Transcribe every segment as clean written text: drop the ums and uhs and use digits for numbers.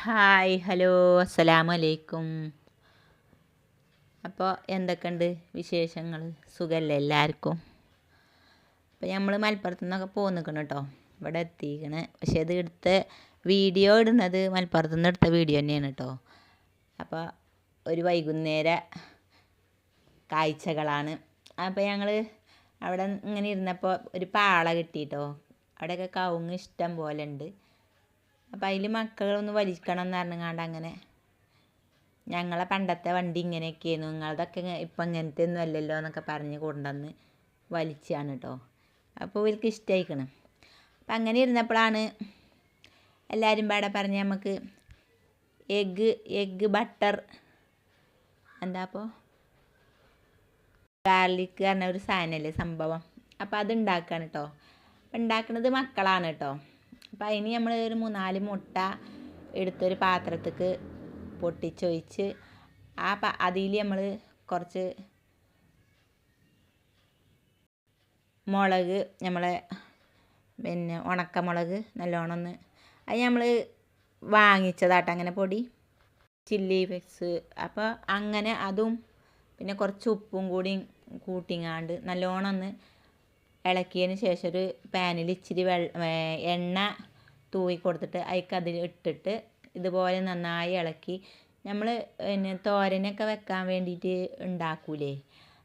Hi hello അസ്സലാമു അലൈക്കും. അപ്പോൾ എന്തൊക്കെയുണ്ട് വിശേഷങ്ങൾ? സുഖമല്ലേ എല്ലാവർക്കും? അപ്പോൾ നമ്മൾ മലപ്പുറത്തു നിന്നൊക്കെ പോന്നിക്കണം കേട്ടോ. ഇവിടെ എത്തിക്കണ്. പക്ഷേ ഇത് വീഡിയോ ഇടുന്നത് മലപ്പുറത്തു നിന്ന് എടുത്ത വീഡിയോ തന്നെയാണ് കേട്ടോ. അപ്പോൾ ഒരു വൈകുന്നേര കാഴ്ചകളാണ്. അപ്പോൾ ഞങ്ങൾ അവിടെ ഇങ്ങനെ ഇരുന്നപ്പോൾ ഒരു പാള കിട്ടിയിട്ടോ. അവിടെയൊക്കെ കവുങ്ങ് ഇഷ്ടം പോലെ ഉണ്ട്. അപ്പം അതിൽ മക്കളൊന്ന് വലിക്കണം എന്ന് പറഞ്ഞങ്ങാണ്ട് അങ്ങനെ ഞങ്ങളെ പണ്ടത്തെ വണ്ടി ഇങ്ങനെയൊക്കെയായിരുന്നു, നിങ്ങളതൊക്കെ ഇപ്പം ഇങ്ങനത്തെ ഒന്നും അല്ലല്ലോ എന്നൊക്കെ പറഞ്ഞ് കൊണ്ടുവന്ന് വലിച്ചാണ് കേട്ടോ. അപ്പോൾ ഇവർക്ക് ഇഷ്ടമായിക്കണം. അപ്പം അങ്ങനെ ഇരുന്നപ്പോഴാണ് എല്ലാവരും പാടെ പറഞ്ഞ് നമുക്ക് എഗ്ഗ് ബട്ടർ എന്താ അപ്പോൾ ഗാർലിക് പറഞ്ഞ ഒരു സാധനമല്ലേ സംഭവം. അപ്പോൾ അത് ഉണ്ടാക്കുകയാണ് കേട്ടോ. ഉണ്ടാക്കുന്നത് മക്കളാണ് കേട്ടോ. അപ്പം അതിന് നമ്മൾ ഒരു 3-4 മുട്ട എടുത്തൊരു പാത്രത്തേക്ക് പൊട്ടിച്ചൊഴിച്ച് അതിൽ നമ്മൾ കുറച്ച് മുളക്, നമ്മളെ ഉണക്കമുളക് നല്ലോണം ഒന്ന് അത് നമ്മൾ വാങ്ങിച്ചതാട്ടോ അങ്ങനെ പൊടി, ചില്ലി ഫ്ലെക്സ്. അപ്പോൾ അങ്ങനെ അതും പിന്നെ കുറച്ച് ഉപ്പും കൂടി കൂട്ടിങ്ങാണ്ട് നല്ലോണം ഒന്ന് ഇളക്കിയതിന് ശേഷം ഒരു പാനിൽ ഇച്ചിരി എണ്ണ തൂവി കൊടുത്തിട്ട് അതിൽ ഇട്ടിട്ട് ഇതുപോലെ നന്നായി ഇളക്കി നമ്മൾ തോരനൊക്കെ വെക്കാൻ വേണ്ടിയിട്ട് ഉണ്ടാക്കൂലേ,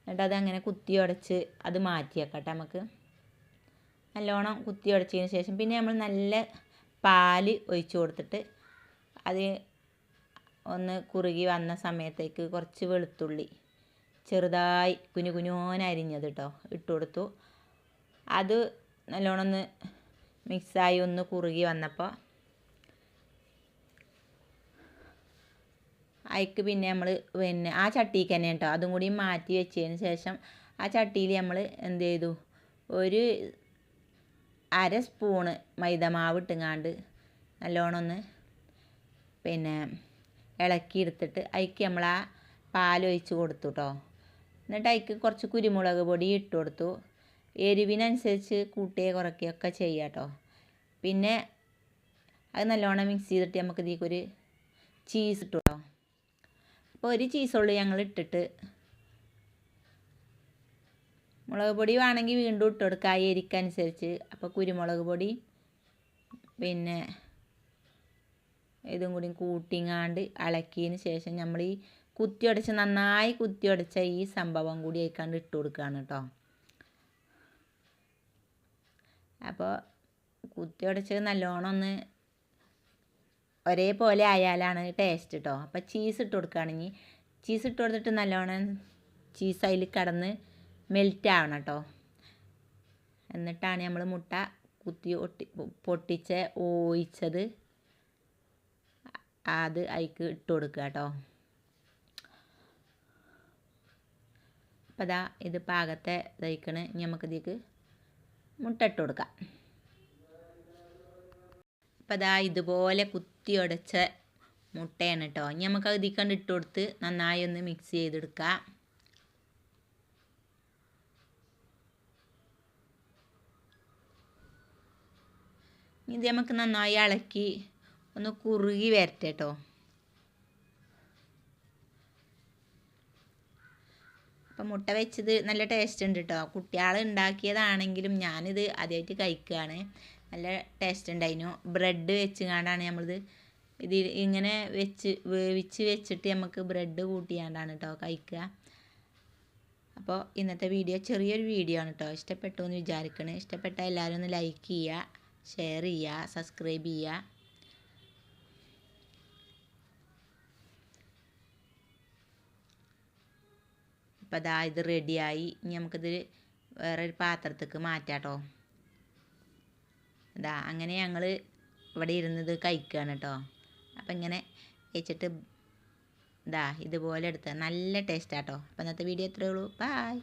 എന്നിട്ട് അതങ്ങനെ കുത്തി ഉടച്ച് അത് മാറ്റി വെക്കട്ടെ. നമുക്ക് നല്ലോണം കുത്തി ഉടച്ചതിന് ശേഷം പിന്നെ നമ്മൾ നല്ല പാല് ഒഴിച്ച് കൊടുത്തിട്ട് അത് ഒന്ന് കുറുകി വന്ന സമയത്തേക്ക് കുറച്ച് വെളുത്തുള്ളി ചെറുതായി കുനുകുനോനരിഞ്ഞത് കേട്ടോ ഇട്ട് കൊടുത്തു. അത് നല്ലോണം ഒന്ന് മിക്സായി ഒന്ന് കുറുകി വന്നപ്പോൾ അതിക്ക് പിന്നെ നമ്മൾ ആ ചട്ടിക്ക് തന്നെ കേട്ടോ അതും കൂടി മാറ്റി വെച്ചതിന് ശേഷം ആ ചട്ടിയിൽ നമ്മൾ എന്ത് ചെയ്തു, ഒരു 1/2 സ്പൂണ് മൈദമാവ് ഇട്ടുങ്ങാണ്ട് നല്ലോണം ഒന്ന് ഇളക്കി എടുത്തിട്ട് അതിക്ക് നമ്മൾ ആ പാലൊഴിച്ച് കൊടുത്തു കേട്ടോ. എന്നിട്ട് അതിക്ക് കുറച്ച് കുരുമുളക് പൊടി ഇട്ട് കൊടുത്തു. എരിവിനനുസരിച്ച് കൂട്ടുകയോ കുറയ്ക്കുകയൊക്കെ ചെയ്യാം കേട്ടോ. പിന്നെ അത് നല്ലോണം മിക്സ് ചെയ്തിട്ട് നമുക്ക് ഇതിലേക്കൊരു ചീസ് ഇട്ടു കേട്ടോ. അപ്പോൾ ഒരു ചീസുള്ളൂ ഞങ്ങൾ ഇട്ടിട്ട്, മുളക് പൊടി വേണമെങ്കിൽ വീണ്ടും ഇട്ട് കൊടുക്കുക എരിക്കനുസരിച്ച്. അപ്പോൾ കുരുമുളക് പൊടി പിന്നെ ഇതും കൂടി കൂട്ടിങ്ങാണ്ട് ഇളക്കിയതിന് ശേഷം നമ്മൾ ഈ നന്നായി കുത്തിയുടച്ച ഈ സംഭവം കൂടി ആയിക്കാണ്ട് ഇട്ട് കൊടുക്കുകയാണ് കേട്ടോ. അപ്പോൾ കുത്തിയുടച്ച് നല്ലോണം ഒന്ന് ഒരേപോലെ ആയാലാണ് ടേസ്റ്റ് കേട്ടോ. അപ്പോൾ ചീസ് ഇട്ട് കൊടുക്കുകയാണെങ്കിൽ ചീസ് ഇട്ട് കൊടുത്തിട്ട് നല്ലോണം ചീസ് അതിൽ കിടന്ന് മെൽറ്റ് ആവണം കേട്ടോ. എന്നിട്ടാണ് നമ്മൾ മുട്ട പൊട്ടിച്ച് ഒഴിച്ചത് അത് അതിക്ക് ഇട്ട് കൊടുക്കുക കേട്ടോ. അപ്പോൾ അതാ ഇത് പാകത്തെ ഇതായിക്കണ്. ഇനി നമുക്കിതിലേക്ക് മുട്ട ഇട്ട് കൊടുക്കാം. അപ്പോൾ അതാ ഇതുപോലെ കുത്തി ഉടച്ച മുട്ടയാണ് കേട്ടോ. ഇനി നമുക്ക് ഇതിക്കണ്ട് ഇട്ട് കൊടുത്ത് നന്നായി ഒന്ന് മിക്സ് ചെയ്തെടുക്കാം. ഇത് നമുക്ക് നന്നായി ഇളക്കി ഒന്ന് കുറുകി വരട്ടെ കേട്ടോ. അപ്പം മുട്ട വെച്ചത് നല്ല ടേസ്റ്റ് ഉണ്ട് കേട്ടോ. കുട്ടികൾ ഉണ്ടാക്കിയതാണെങ്കിലും ഞാനിത് ആദ്യമായിട്ട് കഴിക്കുകയാണ്. നല്ല ടേസ്റ്റ് ഉണ്ടായിരുന്നു. ബ്രെഡ് വെച്ചുകൊണ്ടാണ് നമ്മളിത് ഇങ്ങനെ വേവിച്ച് വെച്ചിട്ട് നമുക്ക് ബ്രെഡ് കൂട്ടിയാണ്ടാണ് കേട്ടോ കഴിക്കുക. അപ്പോൾ ഇന്നത്തെ വീഡിയോ ചെറിയൊരു വീഡിയോ ആണ് കേട്ടോ. ഇഷ്ടപ്പെട്ടു എന്ന് വിചാരിക്കണേ. ഇഷ്ടപ്പെട്ടാൽ എല്ലാവരും ഒന്ന് ലൈക്ക് ചെയ്യുക, ഷെയർ ചെയ്യുക, സബ്സ്ക്രൈബ് ചെയ്യുക. അപ്പോൾ അതാ ഇത് റെഡിയായി. ഇനി നമുക്കിത് വേറൊരു പാത്രത്തേക്ക് മാറ്റാം കേട്ടോ. അതാ അങ്ങനെ ഞങ്ങൾ ഇവിടെ ഇരുന്നത് കഴിക്കുകയാണ് കേട്ടോ. അപ്പം ഇങ്ങനെ വെച്ചിട്ട് ഇതാ ഇതുപോലെ എടുത്ത് നല്ല ടേസ്റ്റാട്ടോ. അപ്പോൾ ഇന്നത്തെ വീഡിയോ ഇത്രയേ ഉള്ളൂ. ബൈ.